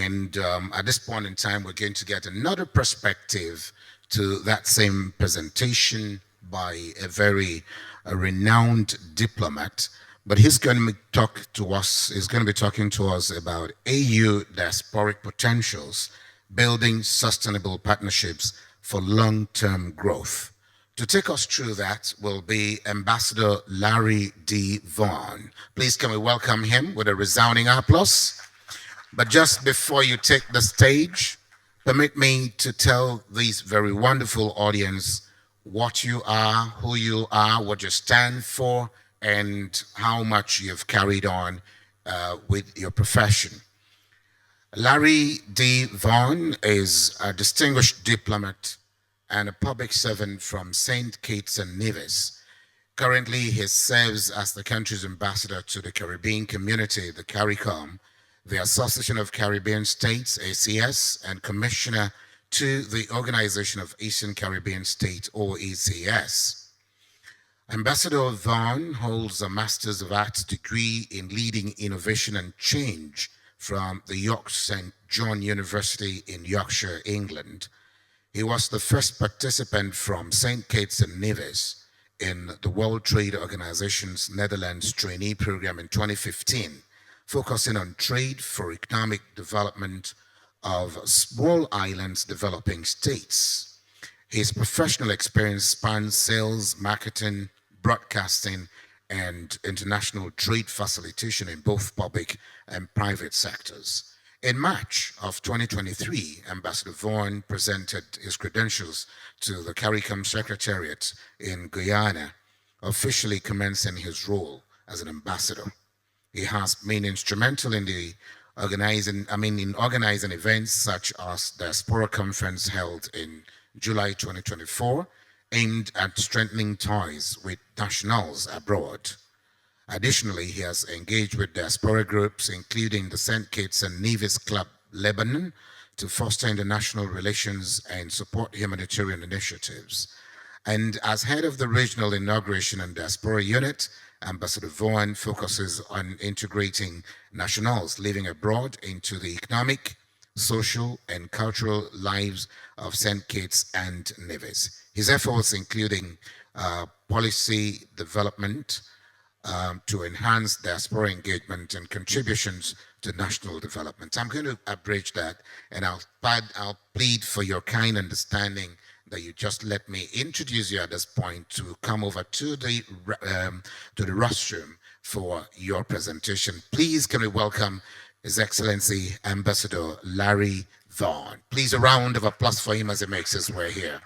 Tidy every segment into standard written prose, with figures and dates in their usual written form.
And at this point in time, we're going to get another perspective to that same presentation by a very renowned diplomat. But he's going to talk to us, he's going to be talking to us about AU diasporic potentials, building sustainable partnerships for long-term growth. To take us through that will be Ambassador Larry D. Vaughan. Please can we welcome him with a resounding applause. But just before you take the stage, permit me to tell this very wonderful audience what you are, who you are, what you stand for, and how much you've carried on with your profession. Larry D. Vaughan is a distinguished diplomat and a public servant from St. Kitts and Nevis. Currently, he serves as the country's ambassador to the Caribbean community, the CARICOM, the Association of Caribbean States, ACS, and commissioner to the Organization of Eastern Caribbean States, OECS. Ambassador Vaughan holds a Master's of Arts degree in Leading Innovation and Change from the York St. John University in Yorkshire, England. He was the first participant from St. Kitts and Nevis in the World Trade Organization's Netherlands trainee program in 2015, focusing on trade for economic development of small islands developing states. His professional experience spans sales, marketing, broadcasting, and international trade facilitation in both public and private sectors. In March of 2023, Ambassador Vaughan presented his credentials to the CARICOM Secretariat in Guyana, officially commencing his role as an ambassador. He has been instrumental in organizing events such as the Diaspora conference held in July 2024, aimed at strengthening ties with nationals abroad. Additionally, he has engaged with diaspora groups, including the St. Kitts and Nevis Club Lebanon, to foster international relations and support humanitarian initiatives. And as head of the Regional Inauguration and Diaspora Unit, Ambassador Vaughan focuses on integrating nationals living abroad into the economic, social, and cultural lives of St. Kitts and Nevis. His efforts including policy development to enhance diaspora engagement and contributions to national development. I'm going to abridge that, and I'll plead for your kind understanding that you just let me introduce you at this point to come over to the rostrum for your presentation. Please can we welcome His Excellency Ambassador Larry Vaughan. Please a round of applause for him as he makes his way here.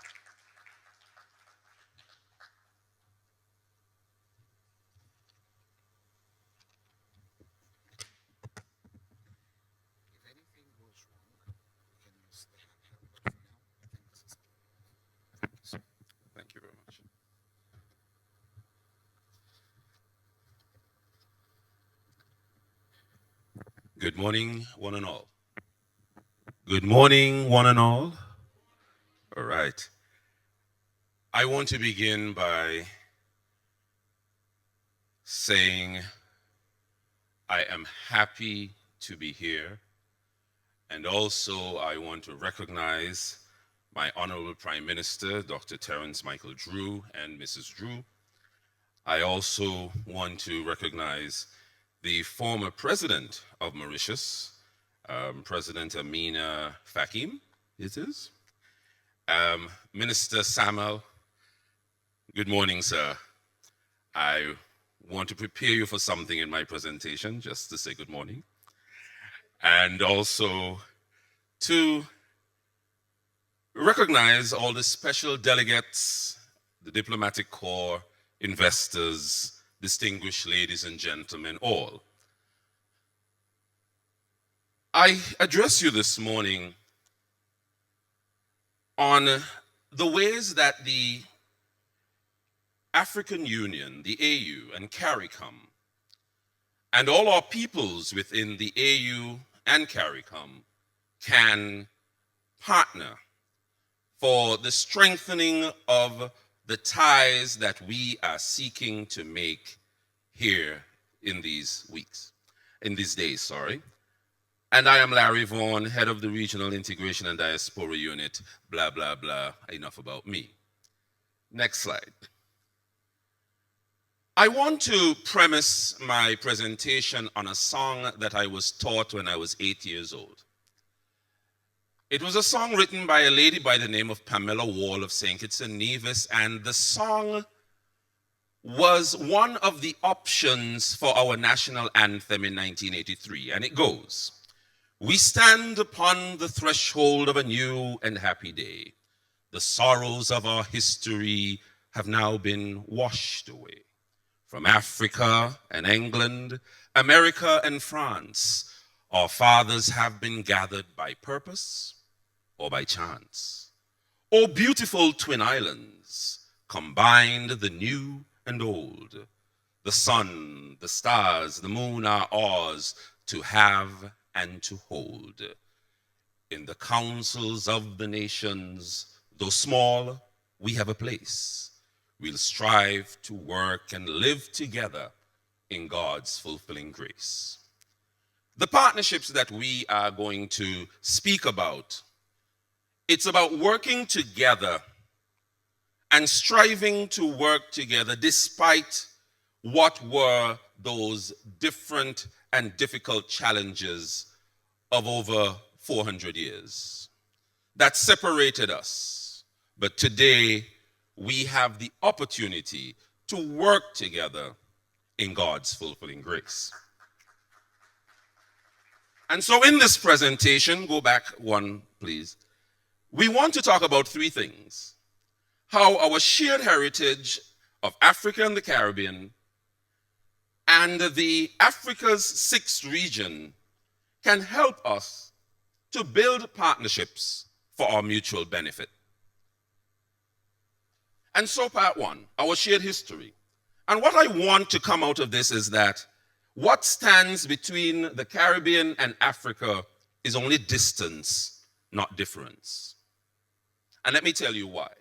Thank you very much. Good morning, one and all. Good morning, one and all. All right. I want to begin by saying I am happy to be here, and also I want to recognize my Honorable Prime Minister, Dr. Terence Michael Drew, and Mrs. Drew. I also want to recognize the former President of Mauritius, President Amina Fakim, it is. Minister Samuel, good morning, sir. I want to prepare you for something in my presentation, just to say good morning. And also to recognize all the special delegates, the diplomatic corps, investors, distinguished ladies and gentlemen, all. I address you this morning on the ways that the African Union, the AU, and CARICOM, and all our peoples within the AU and CARICOM can partner for the strengthening of the ties that we are seeking to make here in these days, sorry. And I am Larry Vaughan, head of the Regional Integration and Diaspora Unit, blah, blah, blah. Enough about me. Next slide. I want to premise my presentation on a song that I was taught when I was 8 years old. It was a song written by a lady by the name of Pamela Wall of St. Kitts and Nevis, and the song was one of the options for our national anthem in 1983, and it goes, "We stand upon the threshold of a new and happy day. The sorrows of our history have now been washed away. From Africa and England, America and France, our fathers have been gathered by purpose or by chance. O beautiful twin islands, combined the new and old. The sun, the stars, the moon are ours to have and to hold. In the councils of the nations, though small, we have a place. We'll strive to work and live together in God's fulfilling grace." The partnerships that we are going to speak about, it's about working together and striving to work together despite what were those different and difficult challenges of over 400 years that separated us. But today, we have the opportunity to work together in God's fulfilling grace. And so in this presentation, go back one, please, we want to talk about three things: how our shared heritage of Africa and the Caribbean and the Africa's sixth region can help us to build partnerships for our mutual benefit. And so part one, our shared history. And what I want to come out of this is that what stands between the Caribbean and Africa is only distance, not difference. And let me tell you why.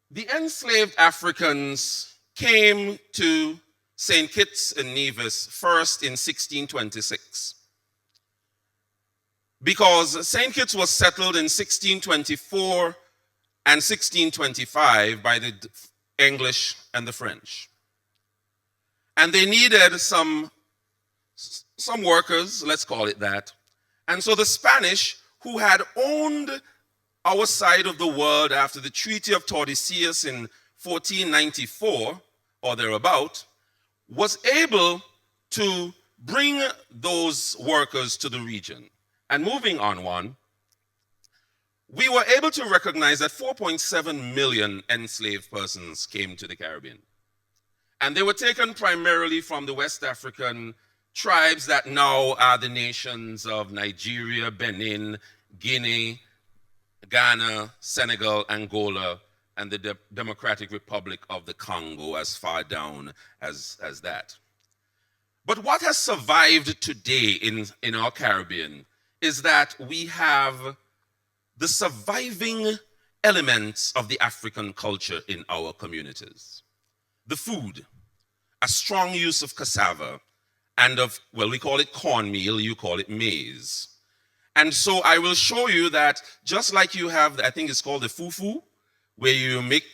The enslaved Africans came to St. Kitts and Nevis first in 1626. Because St. Kitts was settled in 1624 and 1625 by the English and the French. And they needed some workers, let's call it that. And so the Spanish, who had owned our side of the world after the Treaty of Tordesillas in 1494 or thereabout, was able to bring those workers to the region. And moving on one, we were able to recognize that 4.7 million enslaved persons came to the Caribbean. And they were taken primarily from the West African tribes that now are the nations of Nigeria, Benin, Guinea, Ghana, Senegal, Angola, and the Democratic Republic of the Congo, as far down as that. But what has survived today in our Caribbean is that we have the surviving elements of the African culture in our communities. The food, a strong use of cassava, and of, well, we call it cornmeal, you call it maize. And so I will show you that just like you have, I think it's called the fufu, where you make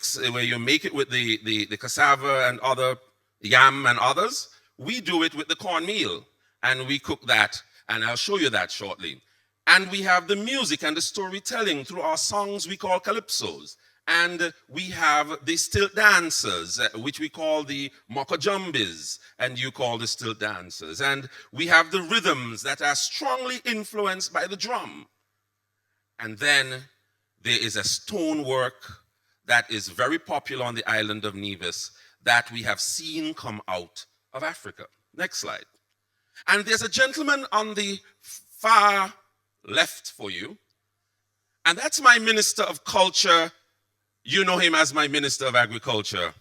it with the cassava and other yam and others, we do it with the cornmeal, and we cook that, and I'll show you that shortly. And we have the music and the storytelling through our songs we call calypsos. And we have the stilt dancers, which we call the mokojumbis, and you call the stilt dancers. And we have the rhythms that are strongly influenced by the drum. And then there is a stonework that is very popular on the island of Nevis that we have seen come out of Africa. Next slide. And there's a gentleman on the far left for you, and that's my Minister of Culture. You know him as my Minister of Agriculture.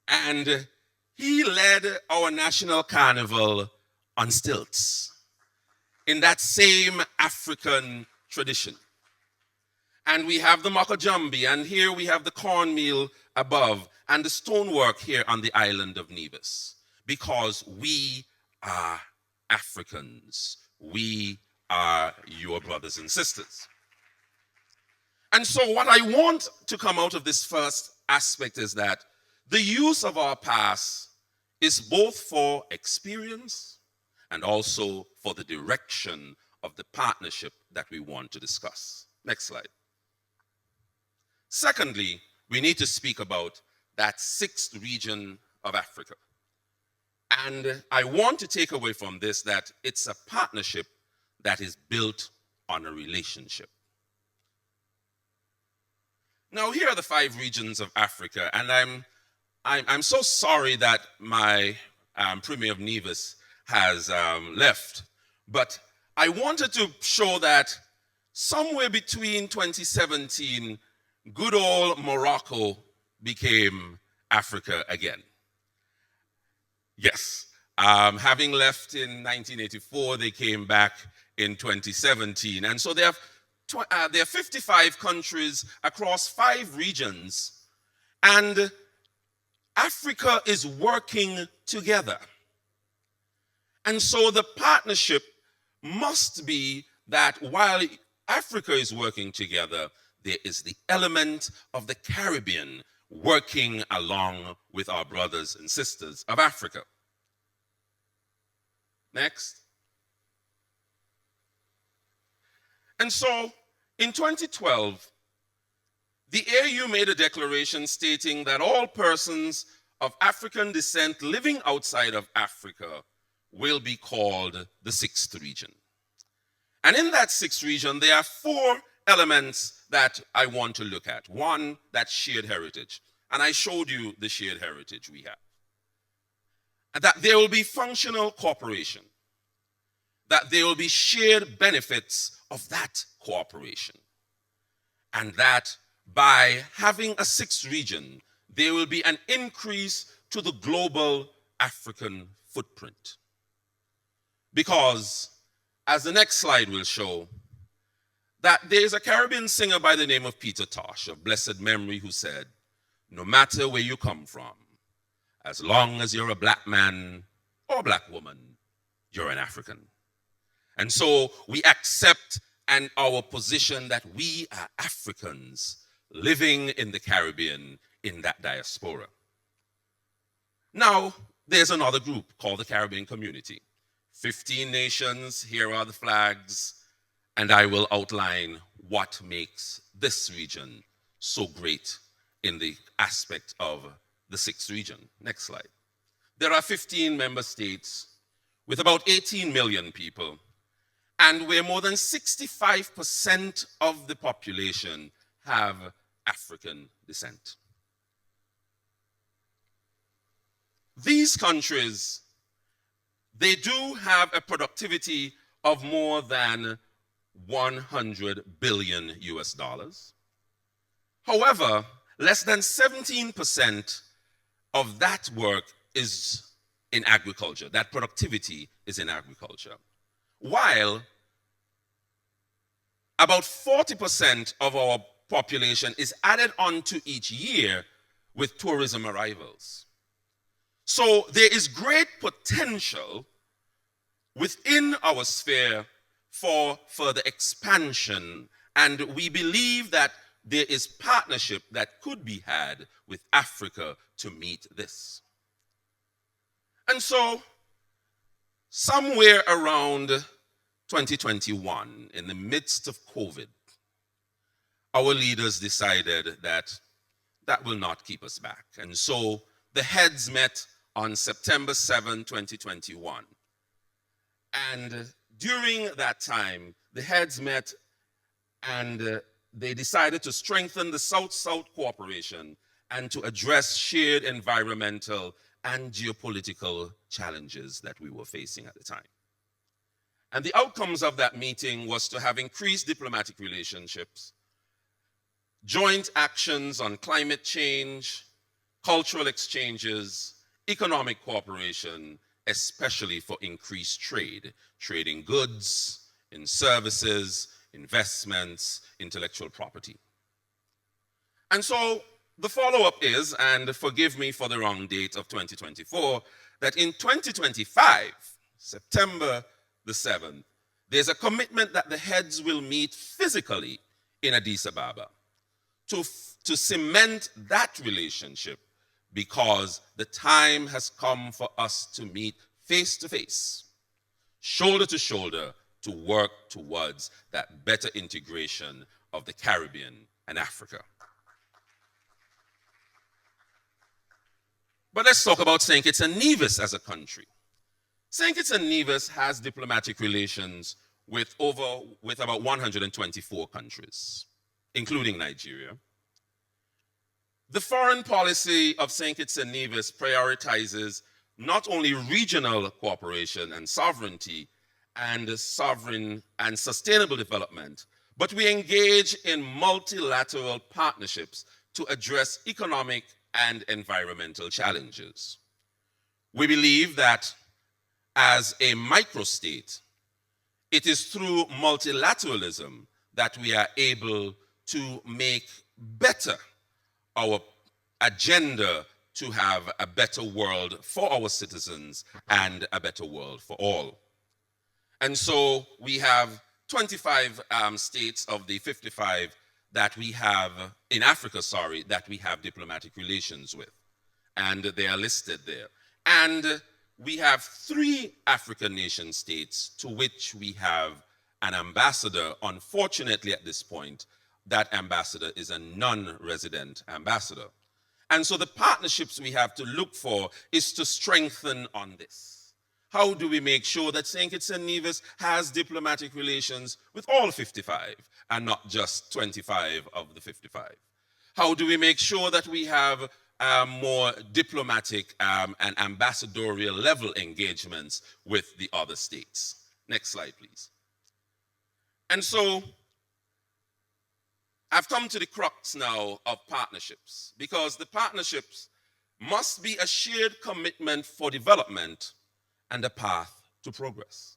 And he led our national carnival on stilts in that same African tradition. And we have the makajambi, and here we have the cornmeal above, and the stonework here on the island of Nevis, because we are Africans. We are your brothers and sisters. And so what I want to come out of this first aspect is that the use of our past is both for experience and also for the direction of the partnership that we want to discuss. Next slide. Secondly, we need to speak about that sixth region of Africa. And I want to take away from this that it's a partnership that is built on a relationship. Now, here are the 5 regions of Africa, and I'm so sorry that my Premier of Nevis has left, but I wanted to show that somewhere between 2017, good old Morocco became Africa again. Yes, having left in 1984, they came back in 2017, and so there are 55 countries across 5 regions, and Africa is working together. And so the partnership must be that while Africa is working together, there is the element of the Caribbean working along with our brothers and sisters of Africa. Next. And so in 2012, the AU made a declaration stating that all persons of African descent living outside of Africa will be called the sixth region. And in that sixth region, there are 4 elements that I want to look at. One, that shared heritage. And I showed you the shared heritage we have. And that there will be functional cooperation. That there will be shared benefits of that cooperation. And that by having a sixth region, there will be an increase to the global African footprint. Because, as the next slide will show, that there is a Caribbean singer by the name of Peter Tosh, of blessed memory, who said, "No matter where you come from, as long as you're a black man or black woman, you're an African." And so we accept our position that we are Africans living in the Caribbean, in that diaspora. Now, there's another group called the Caribbean Community. 15 nations, here are the flags, and I will outline what makes this region so great in the aspect of the sixth region. Next slide. There are 15 member states with about 18 million people, and where more than 65% of the population have African descent. These countries, they do have a productivity of more than 100 billion US dollars. However, less than 17% of that work is in agriculture. That productivity is in agriculture. While about 40% of our population is added onto each year with tourism arrivals. So there is great potential within our sphere for further expansion, and we believe that there is partnership that could be had with Africa to meet this. And so, somewhere around 2021, in the midst of COVID, our leaders decided that that will not keep us back. And so the heads met on September 7, 2021. And during that time, the heads met and they decided to strengthen the South-South cooperation and to address shared environmental and geopolitical challenges that we were facing at the time. And the outcomes of that meeting was to have increased diplomatic relationships, joint actions on climate change, cultural exchanges, economic cooperation, especially for increased trade, trading goods, in services, investments, intellectual property. And so the follow-up is, and forgive me for the wrong date of 2024, that in 2025, September the 7th, there's a commitment that the heads will meet physically in Addis Ababa to cement that relationship, because the time has come for us to meet face to face, shoulder to shoulder, to work towards that better integration of the Caribbean and Africa. But let's talk about St. Kitts and Nevis as a country. St. Kitts and Nevis has diplomatic relations with about 124 countries, including Nigeria. The foreign policy of St. Kitts and Nevis prioritizes not only regional cooperation and sovereignty and sovereign and sustainable development, but we engage in multilateral partnerships to address economic and environmental challenges. We believe that as a microstate, it is through multilateralism that we are able to make better our agenda to have a better world for our citizens and a better world for all. And so we have 25 states of the 55 that we have, in Africa, that we have diplomatic relations with. And they are listed there. And we have 3 African nation states to which we have an ambassador. Unfortunately, at this point, that ambassador is a non-resident ambassador. And so the partnerships we have to look for is to strengthen on this. How do we make sure that St. Kitts and Nevis has diplomatic relations with all 55 and not just 25 of the 55? How do we make sure that we have more diplomatic and ambassadorial level engagements with the other states? Next slide, please. And so I've come to the crux now of partnerships, because the partnerships must be a shared commitment for development and a path to progress.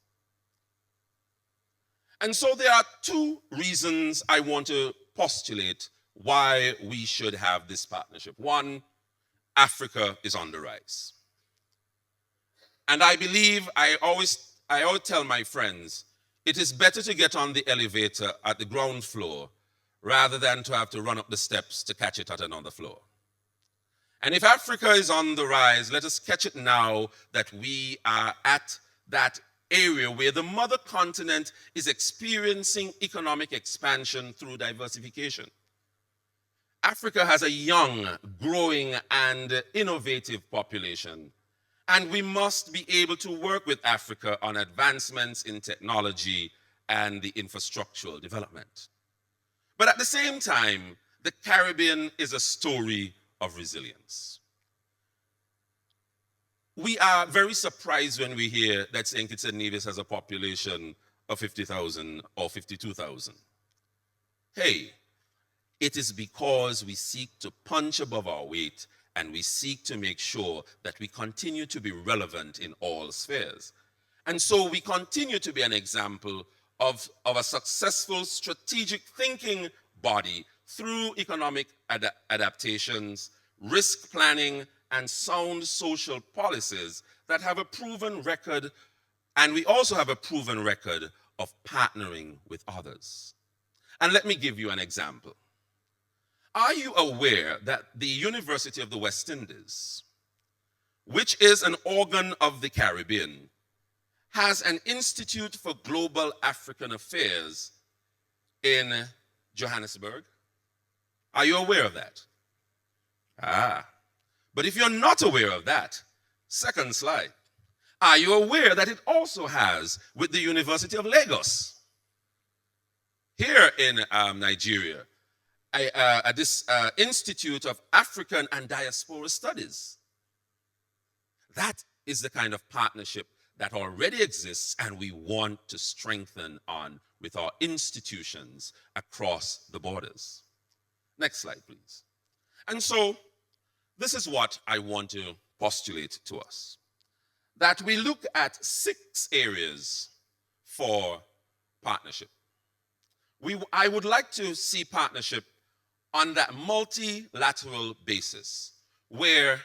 And so there are 2 reasons I want to postulate why we should have this partnership. One, Africa is on the rise. And I believe, I always tell my friends, it is better to get on the elevator at the ground floor rather than to have to run up the steps to catch it at another floor. And if Africa is on the rise, let us catch it now that we are at that area where the mother continent is experiencing economic expansion through diversification. Africa has a young, growing, and innovative population, and we must be able to work with Africa on advancements in technology and the infrastructural development. But at the same time, the Caribbean is a story of resilience. We are very surprised when we hear that St. Kitts and Nevis has a population of 50,000 or 52,000. Hey, it is because we seek to punch above our weight, and we seek to make sure that we continue to be relevant in all spheres. And so we continue to be an example of a successful strategic thinking body through economic adaptations, risk planning, and sound social policies that have a proven record, and we also have a proven record of partnering with others. And let me give you an example. Are you aware that the University of the West Indies, which is an organ of the Caribbean, has an Institute for Global African Affairs in Johannesburg? Are you aware of that? But if you're not aware of that, second slide. Are you aware that it also has with the University of Lagos here in Nigeria, this Institute of African and Diaspora Studies? That is the kind of partnership that already exists, and we want to strengthen on with our institutions across the borders. Next slide, please. And so this is what I want to postulate to us, that we look at 6 areas for partnership. I would like to see partnership on that multilateral basis, where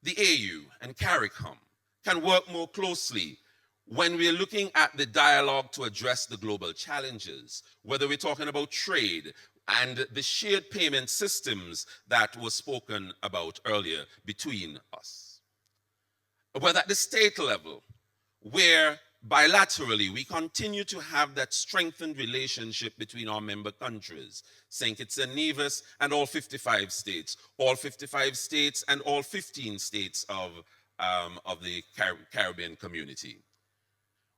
the AU and CARICOM can work more closely when we're looking at the dialogue to address the global challenges, whether we're talking about trade and the shared payment systems that was spoken about earlier between us, whether at the state level, where bilaterally we continue to have that strengthened relationship between our member countries, St. Kitts and Nevis and all 55 states, and all 15 states of the Caribbean community.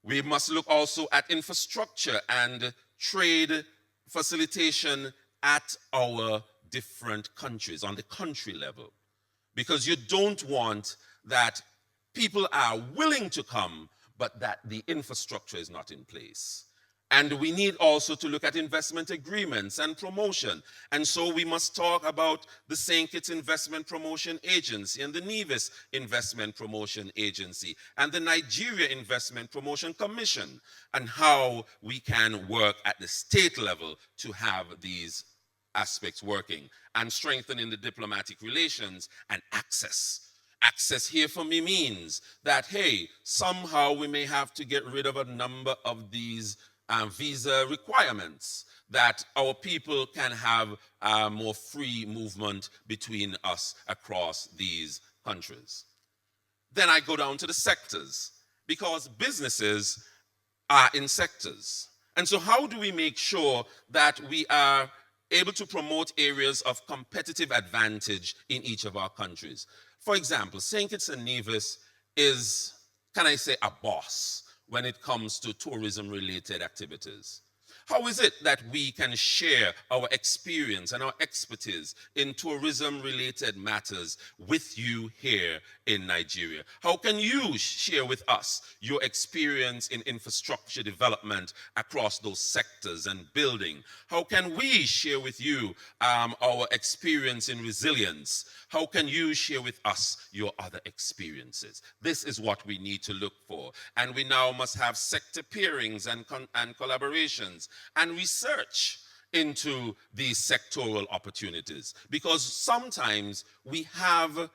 We must look also at infrastructure and trade facilitation at our different countries, on the country level, because you don't want that people are willing to come, but that the infrastructure is not in place. And we need also to look at investment agreements and promotion. And so we must talk about the St. Kitts Investment Promotion Agency and the Nevis Investment Promotion Agency and the Nigeria Investment Promotion Commission, and how we can work at the state level to have these aspects working and strengthening the diplomatic relations and access. Access here for me means that, hey, somehow we may have to get rid of a number of these visa requirements, that our people can have more free movement between us across these countries. Then I go down to the sectors, because businesses are in sectors. And so how do we make sure that we are able to promote areas of competitive advantage in each of our countries? For example, St. Kitts and Nevis is, can I say, a boss when it comes to tourism-related activities. How is it that we can share our experience and our expertise in tourism-related matters with you here in Nigeria? How can you share with us your experience in infrastructure development across those sectors and building? How can we share with you our experience in resilience? How can you share with us your other experiences? This is what we need to look for. And we now must have sector pairings and collaborations and research into these sectoral opportunities, because sometimes we have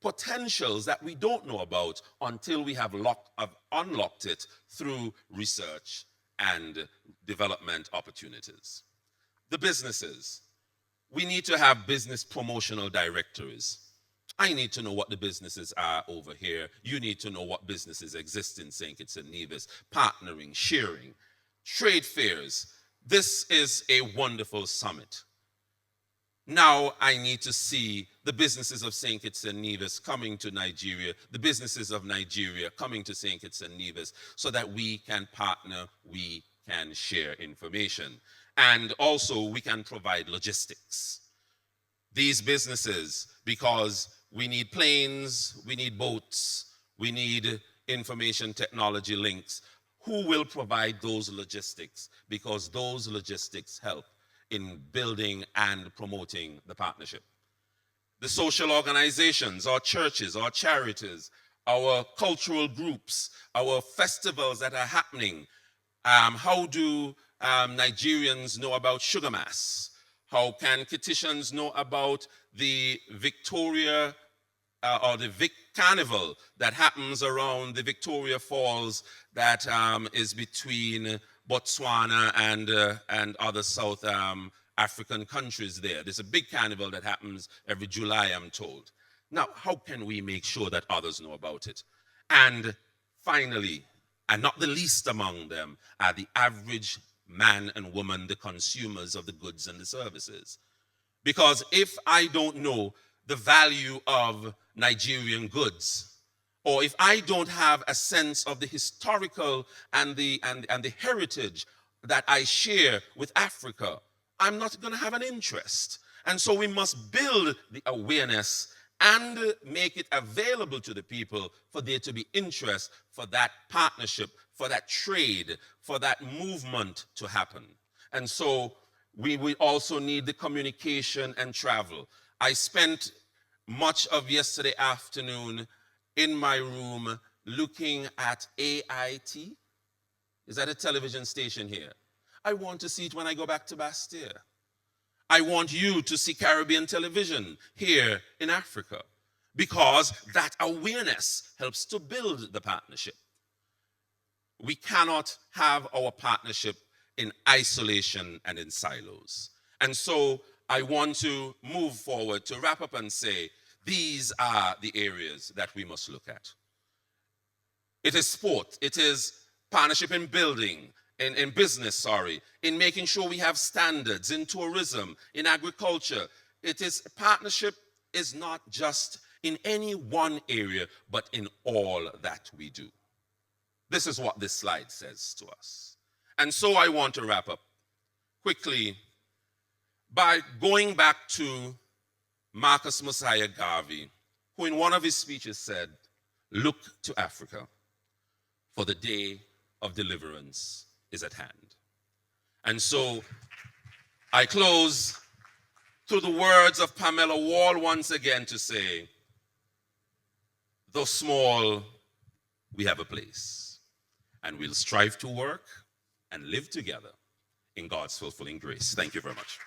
potentials that we don't know about until we have unlocked it through research and development opportunities. The businesses. We need to have business promotional directories. I need to know what the businesses are over here. You need to know what businesses exist in St. Kitts and Nevis. Partnering, sharing, trade fairs. This is a wonderful summit. Now I need to see the businesses of St. Kitts and Nevis coming to Nigeria, the businesses of Nigeria coming to St. Kitts and Nevis, so that we can partner, we can share information. And also we can provide logistics. These businesses, because we need planes, we need boats, we need information technology links. Who will provide those logistics? Because those logistics help in building and promoting the partnership. The social organizations, our churches, our charities, our cultural groups, our festivals that are happening. How do Nigerians know about Sugar Mass? How can Kittitians know about the Victoria or the Vic Carnival that happens around the Victoria Falls that is between Botswana and other South African countries there? There's a big carnival that happens every July, I'm told. Now, how can we make sure that others know about it? And finally, and not the least among them, are the average man and woman, the consumers of the goods and the services. Because if I don't know the value of Nigerian goods, or if I don't have a sense of the historical and the heritage that I share with Africa, I'm not going to have an interest. And so we must build the awareness and make it available to the people for there to be interest, for that partnership, for that trade, for that movement to happen. And so we also need the communication and travel. I spent much of yesterday afternoon in my room looking at AIT. Is that a television station here? I want to see it when I go back to Bastille. I want you to see Caribbean television here in Africa, because that awareness helps to build the partnership. We cannot have our partnership in isolation and in silos. And so I want to move forward to wrap up and say, these are the areas that we must look at. It is sport, it is partnership in building, in business, sorry, in making sure we have standards, in tourism, in agriculture. It is partnership is not just in any one area, but in all that we do. This is what this slide says to us. And so I want to wrap up quickly by going back to Marcus Mosiah Garvey, who in one of his speeches said, "Look to Africa, for the day of deliverance is at hand." And so I close through the words of Pamela Wall once again to say, though small, we have a place, and we'll strive to work and live together in God's fulfilling grace. Thank you very much.